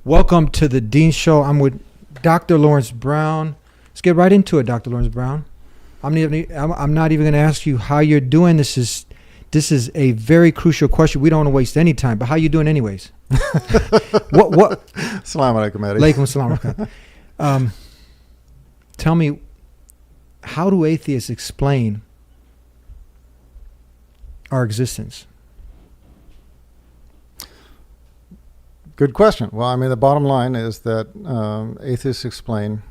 Welcome to the Dean Show. I'm with Dr. Laurence Brown. Let's get right into it, Dr. Laurence Brown. I'm not even going to ask you how you're doing. This is a very crucial question. We don't want to waste any time. But how you doing, anyways? What? Assalamu alaikum, Eddie. Alaikum salam. Tell me, how do atheists explain our existence? Good question. Well, I mean, the bottom line is that atheists explain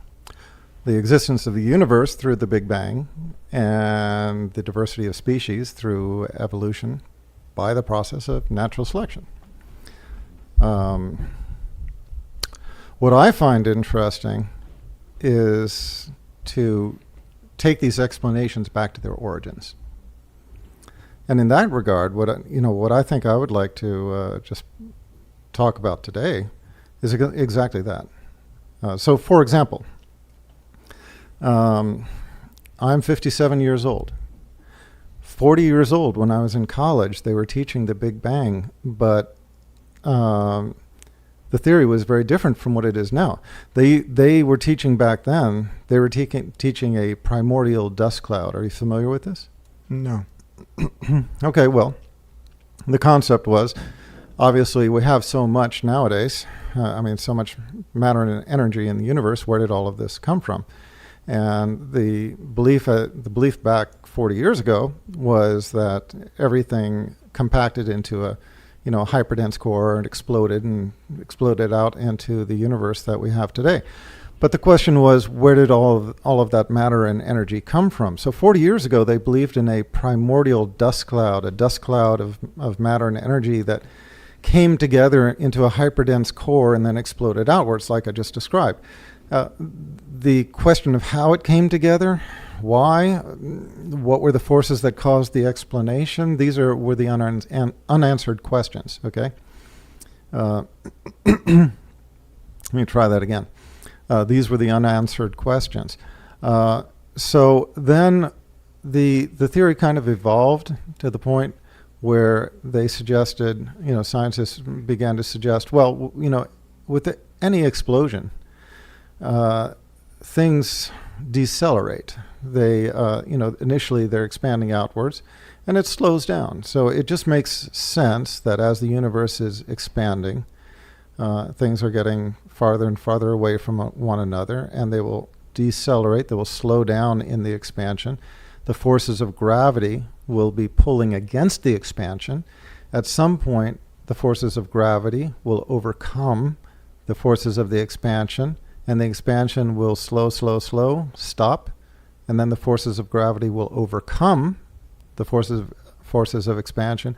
the existence of the universe through the Big Bang and the diversity of species through evolution by the process of natural selection. What I find interesting is to take these explanations back to their origins. And in that regard, what I think I would like to just talk about today is exactly that. So, for example, I'm 57 years old. 40 years old, when I was in college, they were teaching the Big Bang, but the theory was very different from what it is now. They were teaching back then, they were teaching a primordial dust cloud. Are you familiar with this? No. Okay, well, the concept was, obviously, we have so much nowadays. So much matter and energy in the universe. Where did all of this come from? And the belief back 40 years ago was that everything compacted into a hyperdense core and exploded out into the universe that we have today. But the question was, where did all of that matter and energy come from? So 40 years ago, they believed in a primordial dust cloud, a dust cloud of matter and energy that came together into a hyperdense core and then exploded outwards, like I just described. The question of how it came together, why, what were the forces that caused the explanation, were the unanswered questions, okay? Let me try that again. These were the unanswered questions. So then the theory kind of evolved to the point where they suggested, scientists began to suggest, well, with any explosion, things decelerate. They, initially they're expanding outwards, and it slows down. So it just makes sense that as the universe is expanding, things are getting farther and farther away from one another, and they will decelerate, they will slow down in the expansion. The forces of gravity will be pulling against the expansion. At some point, the forces of gravity will overcome the forces of the expansion, and the expansion will stop, and then the forces of gravity will overcome the forces of expansion,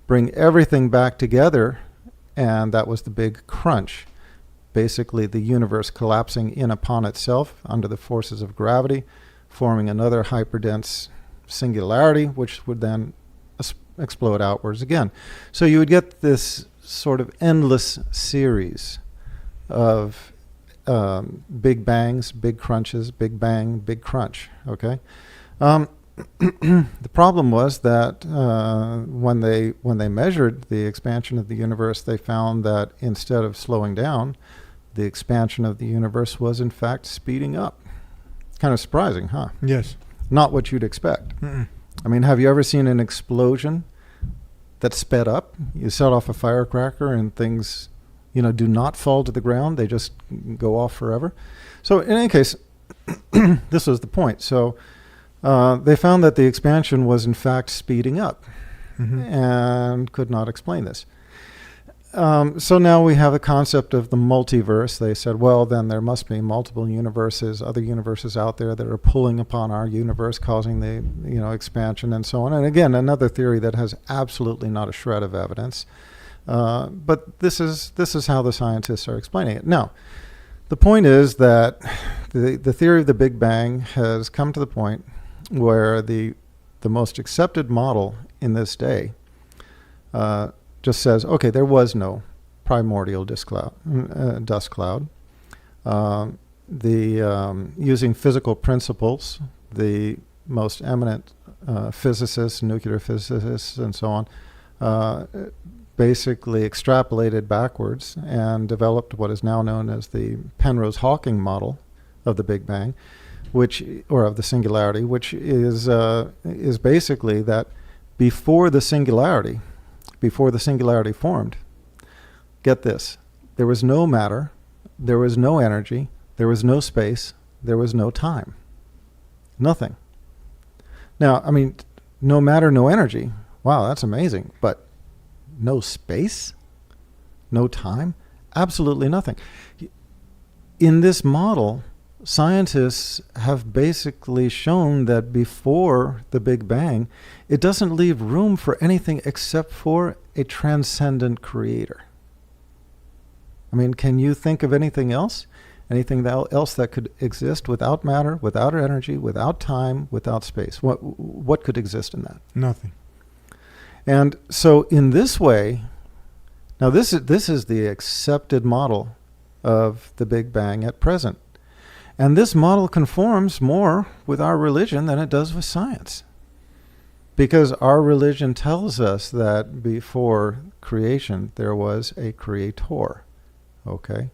bring everything back together, and that was the big crunch. Basically, the universe collapsing in upon itself under the forces of gravity, forming another hyperdense singularity, which would then explode outwards again. So you would get this sort of endless series of big bangs, big crunches, big bang, big crunch, okay? The problem was that when they measured the expansion of the universe, they found that instead of slowing down, the expansion of the universe was in fact speeding up. Kind of surprising, huh? Yes. Not what you'd expect. Mm-mm. I mean, have you ever seen an explosion that sped up? You set off a firecracker and things, do not fall to the ground. They just go off forever. So in any case, this was the point. So they found that the expansion was in fact speeding up, and could not explain this. So now we have the concept of the multiverse. They said, well, then there must be multiple universes, other universes out there that are pulling upon our universe, causing the expansion and so on. And again, another theory that has absolutely not a shred of evidence. But this is how the scientists are explaining it. Now, the point is that the theory of the Big Bang has come to the point where the most accepted model in this day just says, okay, there was no primordial dust cloud. Using physical principles, the most eminent physicists, nuclear physicists, and so on, basically extrapolated backwards and developed what is now known as the Penrose-Hawking model of the Big Bang, or of the singularity, which is basically that before the singularity formed, get this, there was no matter, there was no energy, there was no space, there was no time. Nothing. Now, I mean, no matter, no energy. Wow, that's amazing. But no space? No time? Absolutely nothing. In this model, scientists have basically shown that before the Big Bang, it doesn't leave room for anything except for a transcendent creator. I mean, can you think of anything else? Anything else that could exist without matter, without energy, without time, without space? What could exist in that? Nothing. And so in this way, now this is the accepted model of the Big Bang at present. And this model conforms more with our religion than it does with science. Because our religion tells us that before creation, there was a creator. Okay?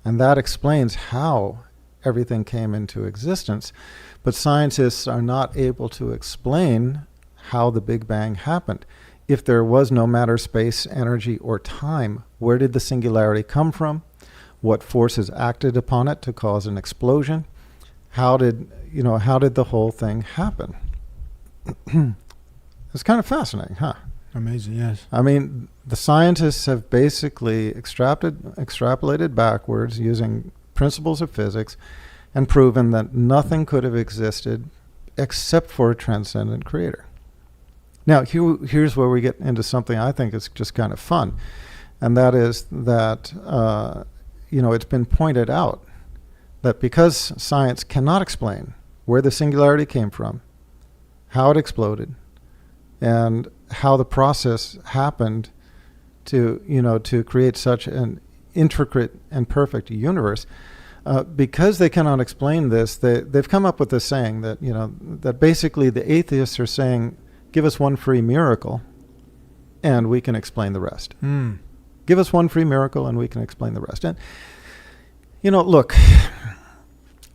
And that explains how everything came into existence. But scientists are not able to explain how the Big Bang happened. If there was no matter, space, energy, or time, where did the singularity come from? What forces acted upon it to cause an explosion? How did the whole thing happen? It's kind of fascinating, huh? Amazing, yes. I mean, the scientists have basically extrapolated backwards using principles of physics and proven that nothing could have existed except for a transcendent creator. Now, here's where we get into something I think is just kind of fun, and that is that it's been pointed out that because science cannot explain where the singularity came from, how it exploded, and how the process happened to create such an intricate and perfect universe, because they cannot explain this, they've come up with this saying that basically the atheists are saying, give us one free miracle, and we can explain the rest. Give us one free miracle, and we can explain the rest. And look,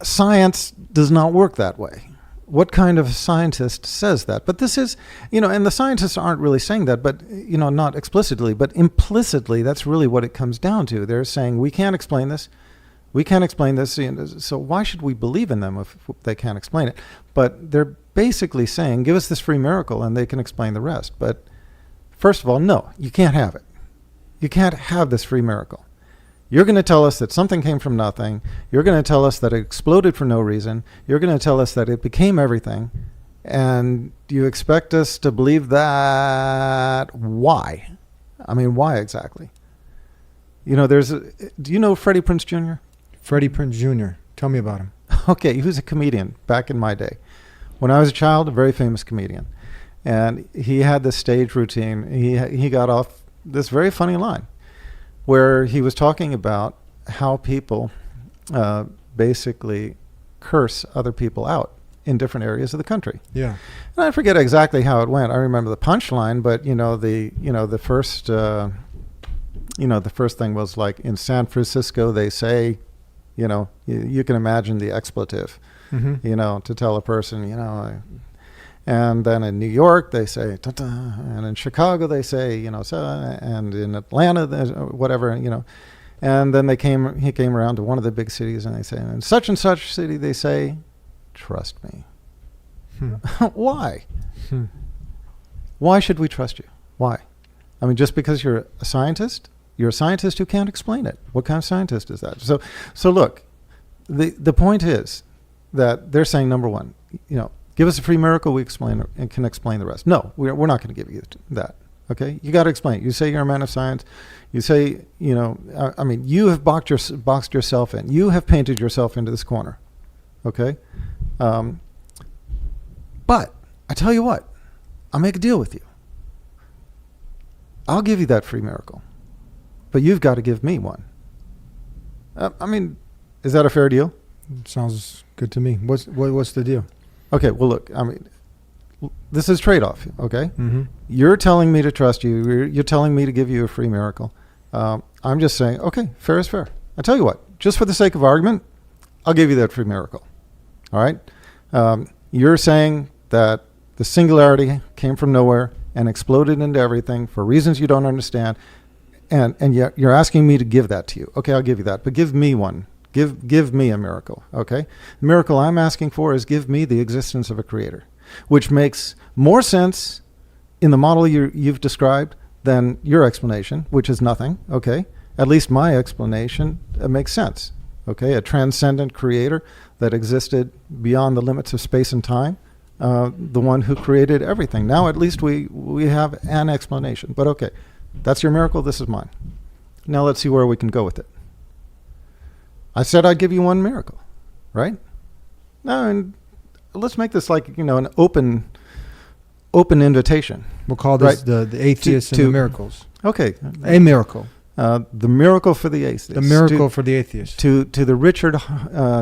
science does not work that way. What kind of scientist says that? But this is, and the scientists aren't really saying that, but, not explicitly, but implicitly, that's really what it comes down to. They're saying, we can't explain this. We can't explain this. So why should we believe in them if they can't explain it? But they're basically saying, give us this free miracle and they can explain the rest. But first of all, no, you can't have it. You can't have this free miracle. You're going to tell us that something came from nothing. You're going to tell us that it exploded for no reason. You're going to tell us that it became everything. And you expect us to believe that? Why? I mean, why exactly? Do you know Freddie Prinze Jr.? Freddie Prinze Jr. Tell me about him. Okay, he was a comedian back in my day. When I was a child, a very famous comedian. And he had this stage routine. He got off this very funny line where he was talking about how people basically curse other people out in different areas of the country. Yeah. And I forget exactly how it went. I remember the punchline, but the first thing was like, in San Francisco they say, you can imagine the expletive, to tell a person, and then in New York they say, ta-ta, and in Chicago they say, and in Atlanta, whatever, and then he came around to one of the big cities and they say, in such and such city they say, trust me. Why? Why should we trust you? Why? I mean, just because you're a scientist? You're a scientist who can't explain it. What kind of scientist is that? So look, the point is that they're saying, number one, give us a free miracle, we explain it and can explain the rest. No, we're not going to give you that. Okay, you got to explain it. You say you're a man of science. You say, you have boxed yourself in. You have painted yourself into this corner. Okay, but I tell you what, I'll make a deal with you. I'll give you that free miracle, but you've got to give me one. Is that a fair deal? Sounds good to me. What's the deal? Okay, well, look, this is trade-off, okay? Mm-hmm. You're telling me to trust you. You're telling me to give you a free miracle. I'm just saying, okay, fair is fair. I tell you what, just for the sake of argument, I'll give you that free miracle. All right? You're saying that the singularity came from nowhere and exploded into everything for reasons you don't understand, and yet you're asking me to give that to you. Okay, I'll give you that, but give me one. Give me a miracle, okay? The miracle I'm asking for is give me the existence of a creator, which makes more sense in the model you've described than your explanation, which is nothing, okay? At least my explanation makes sense, okay? A transcendent creator that existed beyond the limits of space and time, the one who created everything. Now at least we have an explanation, but okay, that's your miracle, this is mine. Now let's see where we can go with it. I said I'd give you one miracle, right? Now, and let's make this like, an open invitation. We'll call this right? the atheist and the miracles. Okay. A miracle. The miracle for the atheist. The miracle for the atheist. To the Richard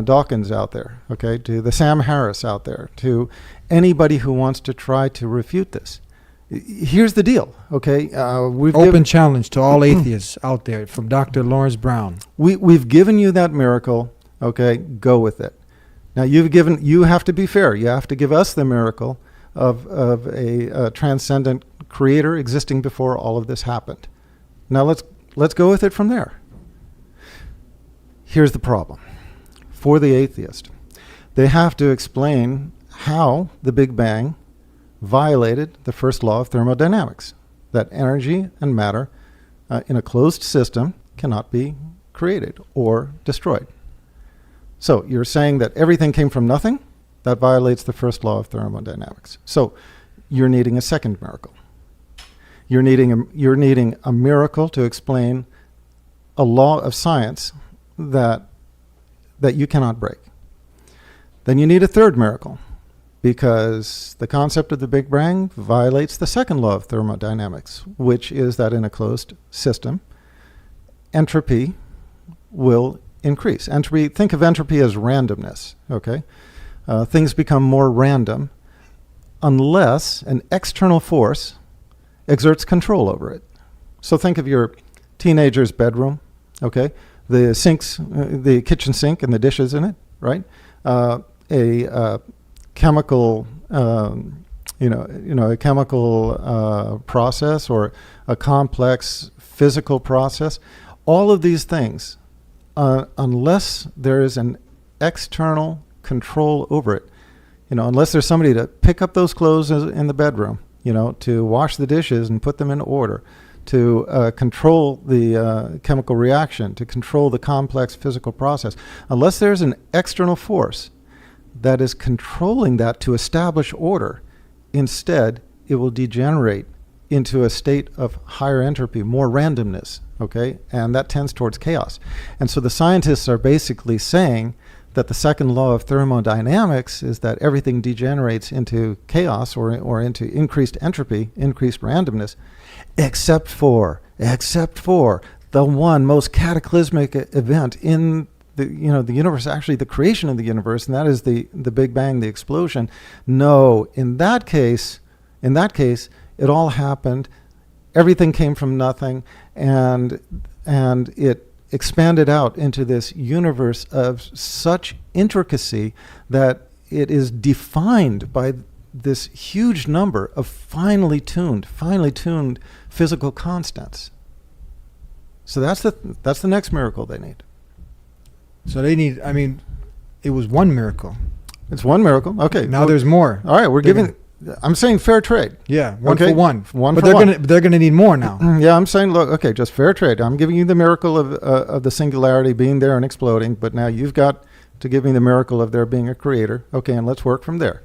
Dawkins out there, okay? To the Sam Harris out there, to anybody who wants to try to refute this. Here's the deal, okay? Open challenge to all atheists out there from Dr. Laurence Brown. We've given you that miracle, okay? Go with it. Now you have to be fair. You have to give us the miracle of a transcendent creator existing before all of this happened. Now let's go with it from there. Here's the problem. For the atheist, they have to explain how the Big Bang violated the first law of thermodynamics, that energy and matter in a closed system cannot be created or destroyed. So you're saying that everything came from nothing? That violates the first law of thermodynamics. So you're needing a second miracle. You're needing a miracle to explain a law of science that you cannot break. Then you need a third miracle, because the concept of the Big Bang violates the second law of thermodynamics, which is that in a closed system, entropy will increase. Entropy, think of entropy as randomness, okay? Things become more random unless an external force exerts control over it. So think of your teenager's bedroom, okay? The sinks, the kitchen sink and the dishes in it, right? A chemical, a chemical process or a complex physical process. All of these things, unless there is an external control over it, unless there's somebody to pick up those clothes in the bedroom, to wash the dishes and put them in order, to control the chemical reaction, to control the complex physical process, unless there's an external force that is controlling that to establish order, instead it will degenerate into a state of higher entropy, more randomness, okay? And that tends towards chaos. And so the scientists are basically saying that the second law of thermodynamics is that everything degenerates into chaos or into increased entropy, increased randomness, except for the one most cataclysmic event in the universe, actually the creation of the universe, and that is the Big Bang, the explosion. No, in that case, it all happened. Everything came from nothing, and it expanded out into this universe of such intricacy that it is defined by this huge number of finely tuned physical constants. So that's the next miracle they need. So they need, it was one miracle. It's one miracle. Okay. Now there's more. All right, I'm saying fair trade. Yeah, one okay? for one. One but for one. They're gonna need more now. Yeah, I'm saying, look, okay, just fair trade. I'm giving you the miracle of the singularity being there and exploding, but now you've got to give me the miracle of there being a creator. Okay, and let's work from there.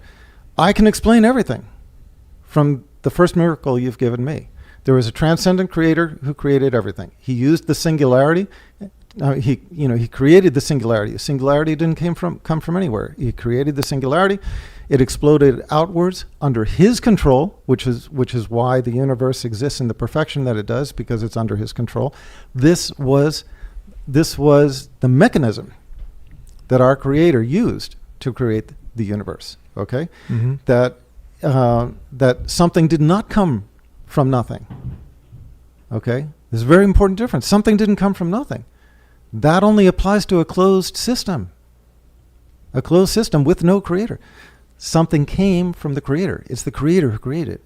I can explain everything from the first miracle you've given me. There was a transcendent creator who created everything. He used the singularity. He created the singularity. The singularity didn't come from anywhere. He created the singularity. It exploded outwards under his control, which is why the universe exists in the perfection that it does, because it's under his control. This was the mechanism that our creator used to create the universe. Okay, Mm-hmm. that that something did not come from nothing. Okay? There's a very important difference. Something didn't come from nothing. That only applies to a closed system. A closed system with no creator. Something came from the creator. It's the creator who created it.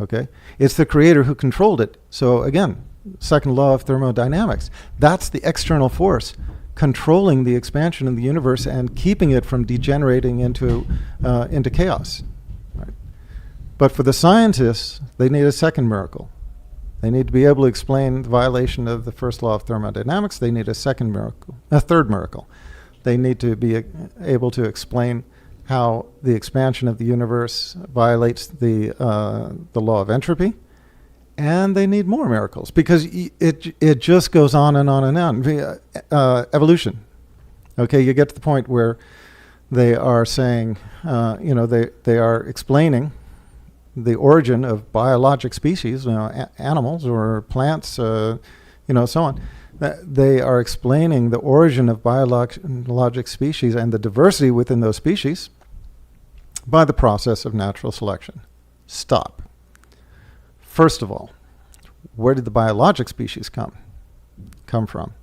Okay? It's the creator who controlled it. So again, second law of thermodynamics. That's the external force controlling the expansion of the universe and keeping it from degenerating into chaos. Right? But for the scientists, they need a second miracle. They need to be able to explain the violation of the first law of thermodynamics. They need a second miracle, a third miracle. They need to be able to explain how the expansion of the universe violates the law of entropy. And they need more miracles because it just goes on and on and on. Evolution. Okay, you get to the point where they are saying, they are explaining the origin of biologic species, animals or plants, so on. They are explaining the origin of biologic species and the diversity within those species by the process of natural selection. Stop. First of all, where did the biologic species come from?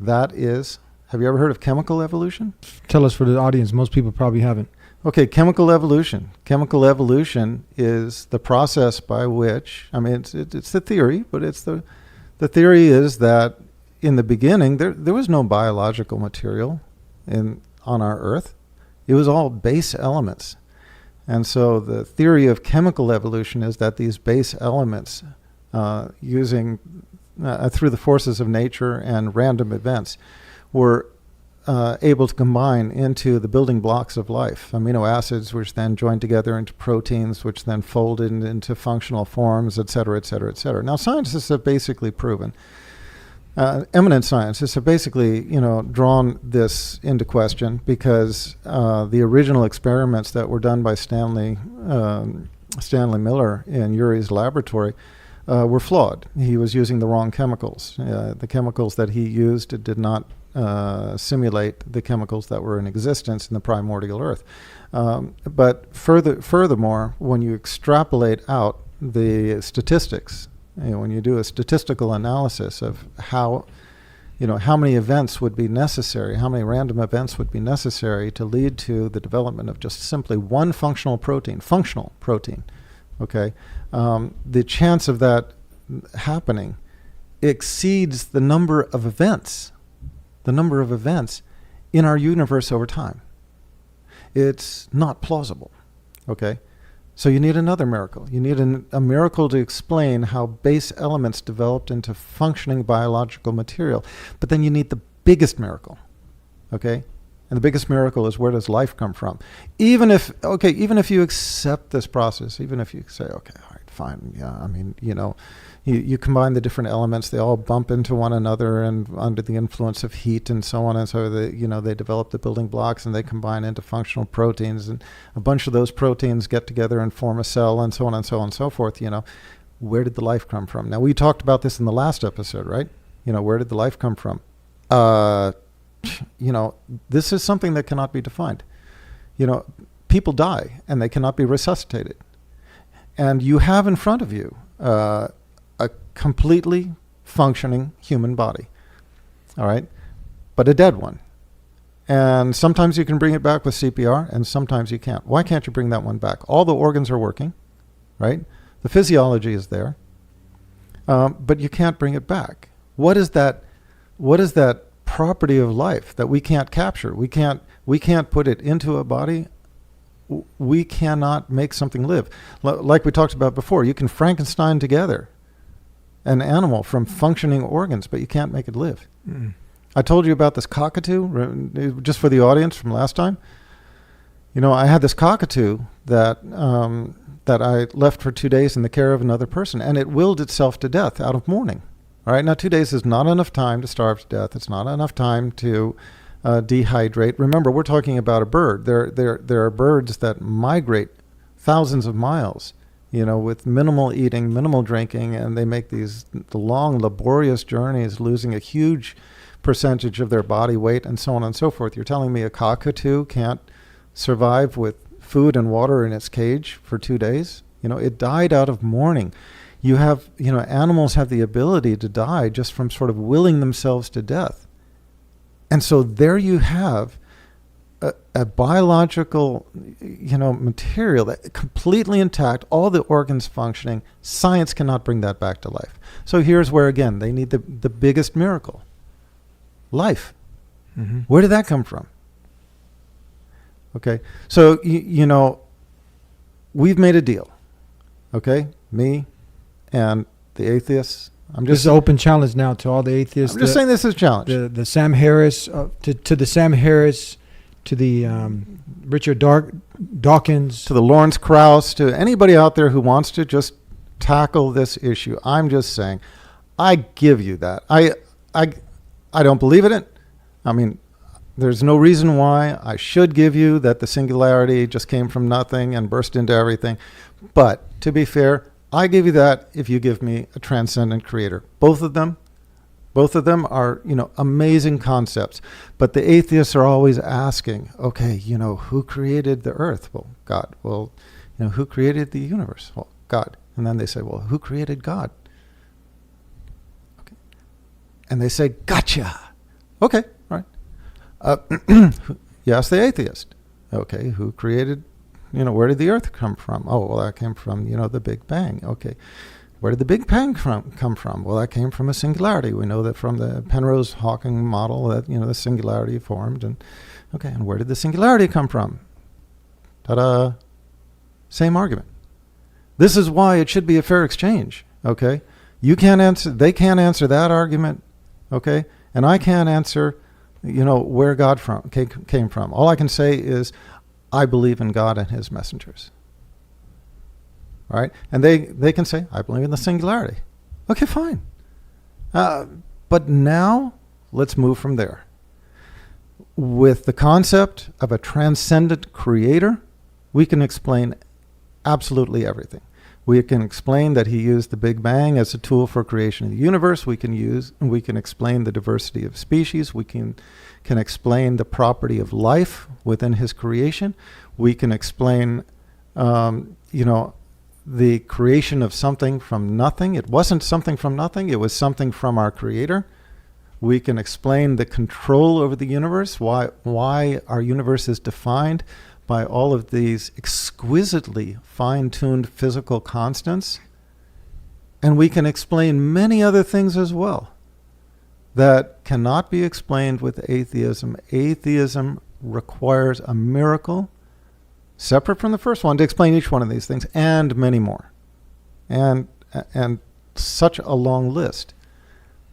That is, have you ever heard of chemical evolution? Tell us for the audience. Most people probably haven't. Okay, chemical evolution. Chemical evolution is the process by which, it's the theory, but it's the theory is that in the beginning there was no biological material on our Earth. It was all base elements. And so the theory of chemical evolution is that these base elements, using through the forces of nature and random events, were able to combine into the building blocks of life. Amino acids, which then joined together into proteins, which then folded into functional forms, et cetera, et cetera, et cetera. Now, scientists have basically proven, eminent scientists have basically, drawn this into question because the original experiments that were done by Stanley Miller in Urey's laboratory were flawed. He was using the wrong chemicals. The chemicals that he used did not simulate the chemicals that were in existence in the primordial Earth. But furthermore, when you extrapolate out the statistics, when you do a statistical analysis of how many events would be necessary, how many random events would be necessary to lead to the development of just simply one functional protein, okay, the chance of that happening exceeds the number of events in our universe over time. It's not plausible, okay? So you need another miracle. You need a miracle to explain how base elements developed into functioning biological material. But then you need the biggest miracle, okay? And the biggest miracle is, where does life come from? Even if you accept this process, even if you say, okay, all right, fine, yeah, you combine the different elements, they all bump into one another and under the influence of heat and so on, and so they develop the building blocks and they combine into functional proteins, and a bunch of those proteins get together and form a cell, and so on and so on and so forth. Where did the life come from? Now, we talked about this in the last episode, right? Where did the life come from? This is something that cannot be defined. People die and they cannot be resuscitated. And you have in front of you a completely functioning human body, all right, but a dead one. And sometimes you can bring it back with CPR and sometimes you can't. Why can't you bring that one back? All the organs are working, right? The physiology is there, but you can't bring it back. What is that property of life that we can't capture? We can't put it into a body. We cannot make something live. Like we talked about before, you can Frankenstein together an animal from functioning organs, but you can't make it live. Mm. I told you about this cockatoo, just for the audience from last time. I had this cockatoo that I left for 2 days in the care of another person, and it willed itself to death out of mourning. All right, now 2 days is not enough time to starve to death. It's not enough time to dehydrate. Remember, we're talking about a bird. There are birds that migrate thousands of miles, with minimal eating, minimal drinking, and they make the long, laborious journeys, losing a huge percentage of their body weight and so on and so forth. You're telling me a cockatoo can't survive with food and water in its cage for 2 days. It died out of mourning. You have, animals have the ability to die just from sort of willing themselves to death. And so there you have a biological, material that completely intact, all the organs functioning. Science cannot bring that back to life. So here's where, again, they need the biggest miracle. Life. Mm-hmm. Where did that come from? Okay. So, we've made a deal. Okay. Me and the atheists. This is an open challenge now to all the atheists. I'm just saying this is a challenge. The Sam Harris, to the Sam Harris, to the Richard Dawkins. To the Laurence Krauss, to anybody out there who wants to just tackle this issue. I'm just saying, I give you that. I don't believe in it. I mean, there's no reason why I should give you that the singularity just came from nothing and burst into everything. But to be fair, I give you that if you give me a transcendent creator. Both of them are, amazing concepts. But the atheists are always asking, okay, who created the earth? Well, God. Well, who created the universe? Well, God. And then they say, well, who created God? Okay. And they say, gotcha. Okay, right. You ask the atheist, okay, who created, where did the earth come from? Oh, well, that came from, the Big Bang. Okay. Where did the Big Bang come from? Well, that came from a singularity. We know that from the Penrose-Hawking model that, the singularity formed. And where did the singularity come from? Ta-da. Same argument. This is why it should be a fair exchange, okay? They can't answer that argument, okay? And I can't answer, where God came from. All I can say is, I believe in God and his messengers. Right? And they can say, I believe in the singularity. Okay, fine. But now, let's move from there. With the concept of a transcendent creator, we can explain absolutely everything. We can explain that he used the Big Bang as a tool for creation of the universe. We can explain the diversity of species. We can explain the property of life within his creation. We can explain, the creation of something from nothing. It wasn't something from nothing. It was something from our creator. We can explain the control over the universe, why our universe is defined by all of these exquisitely fine-tuned physical constants. And we can explain many other things as well that cannot be explained with atheism. Atheism requires a miracle separate from the first one to explain each one of these things, and many more. And such a long list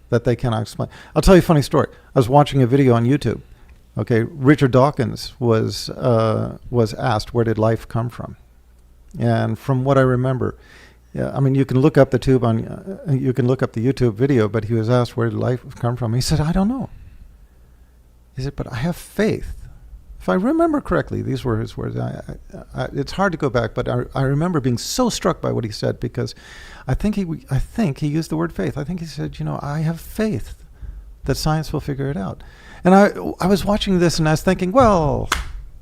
that they cannot explain. I'll tell you a funny story. I was watching a video on YouTube. Okay, Richard Dawkins was asked, where did life come from? And from what I remember, you can look up the YouTube video, but he was asked, where did life come from? He said, I don't know. He said, but I have faith. If I remember correctly, these were his words. It's hard to go back, but I remember being so struck by what he said, because I think he used the word faith. I think he said, I have faith that science will figure it out. And I was watching this and I was thinking, well,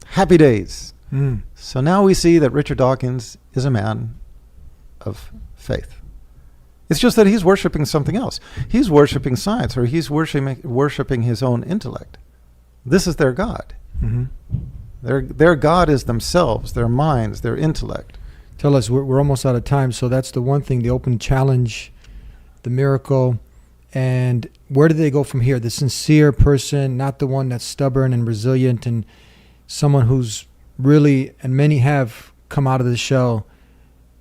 happy days. Mm. So now we see that Richard Dawkins is a man of faith. It's just that he's worshiping something else. He's worshiping science, or he's worshiping his own intellect. This is their God. Mm-hmm. Their God is themselves, their minds, their intellect. Tell us, we're almost out of time, so that's the one thing, the open challenge, the miracle, and where do they go from here? The sincere person, not the one that's stubborn and resilient, and someone who's really, and many have come out of the shell.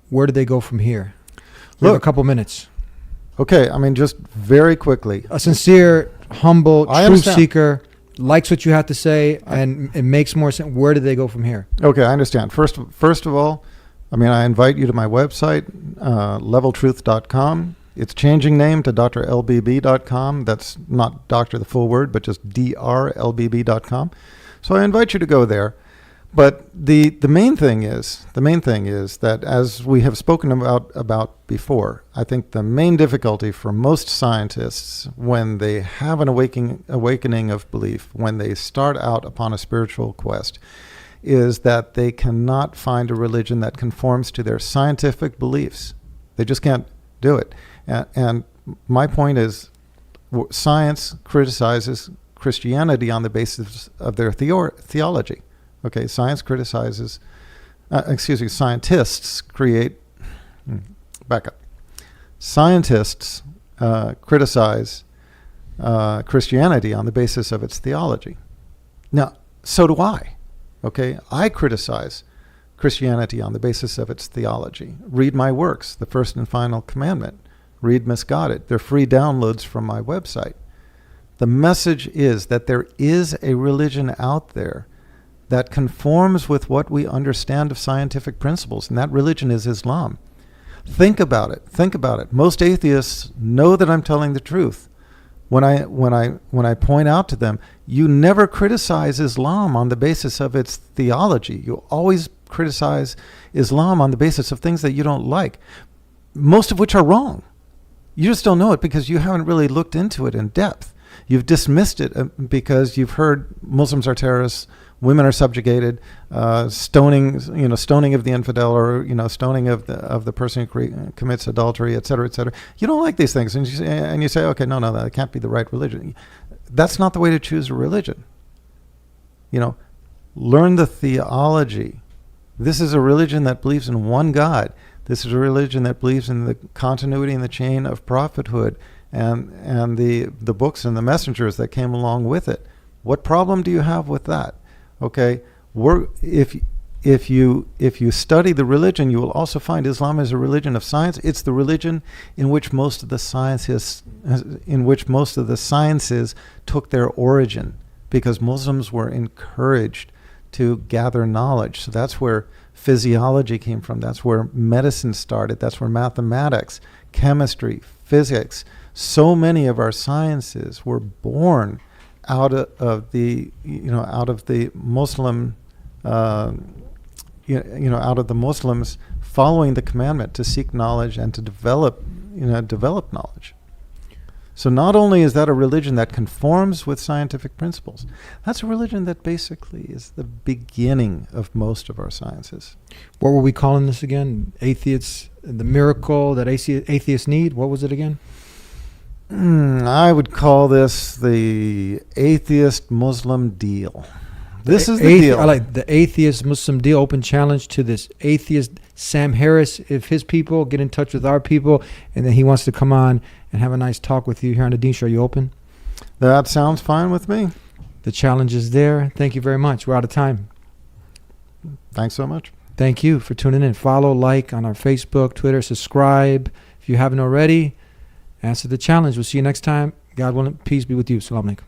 Where do they go from here? We have a couple minutes. Okay, just very quickly. A sincere, humble, truth seeker, likes what you have to say, and it makes more sense. Where do they go from here? Okay, I understand. First of all, I invite you to my website, leveltruth.com. It's changing name to drlbb.com. That's not doctor the full word, but just drlbb.com. So I invite you to go there. But the main thing is that, as we have spoken about before, I think the main difficulty for most scientists when they have an awakening of belief, when they start out upon a spiritual quest, is that they cannot find a religion that conforms to their scientific beliefs. They just can't do it. And my point is, science criticizes Christianity on the basis of their theology. Okay, science criticizes, scientists create, back up. Scientists criticize Christianity on the basis of its theology. Now, so do I. Okay, I criticize Christianity on the basis of its theology. Read my works, The First and Final Commandment. Read Misguided. They're free downloads from my website. The message is that there is a religion out there that conforms with what we understand of scientific principles, and that religion is Islam. Think about it. Think about it. Most atheists know that I'm telling the truth. When I point out to them, you never criticize Islam on the basis of its theology. You always criticize Islam on the basis of things that you don't like, most of which are wrong. You just don't know it because you haven't really looked into it in depth. You've dismissed it because you've heard Muslims are terrorists, women are subjugated, stoning of the infidel, or stoning of the person who commits adultery, et cetera, et cetera. You don't like these things, and you say, okay, no, that can't be the right religion. That's not the way to choose a religion. Learn the theology. This is a religion that believes in one God. This is a religion that believes in the continuity and the chain of prophethood and the books and the messengers that came along with it. What problem do you have with that? Okay, if you study the religion, you will also find Islam is a religion of science. It's the religion in which most of the sciences took their origin, because Muslims were encouraged to gather knowledge. So that's where physiology came from. That's where medicine started. That's where mathematics, chemistry, physics, so many of our sciences were born out of the Muslim, out of the Muslims following the commandment to seek knowledge and to develop knowledge. So not only is that a religion that conforms with scientific principles, that's a religion that basically is the beginning of most of our sciences. What were we calling this again? Atheists, the miracle that atheists need? What was it again? I would call this the atheist Muslim deal. This is the deal. I like the atheist Muslim deal. Open challenge to this atheist Sam Harris. If his people get in touch with our people, and then he wants to come on and have a nice talk with you here on the Dean Show, are you open? That sounds fine with me. The challenge is there. Thank you very much. We're out of time. Thanks so much. Thank you for tuning in. Follow, like on our Facebook, Twitter, subscribe. If you haven't already, answer the challenge. We'll see you next time. God willing, peace be with you. Salam alaikum.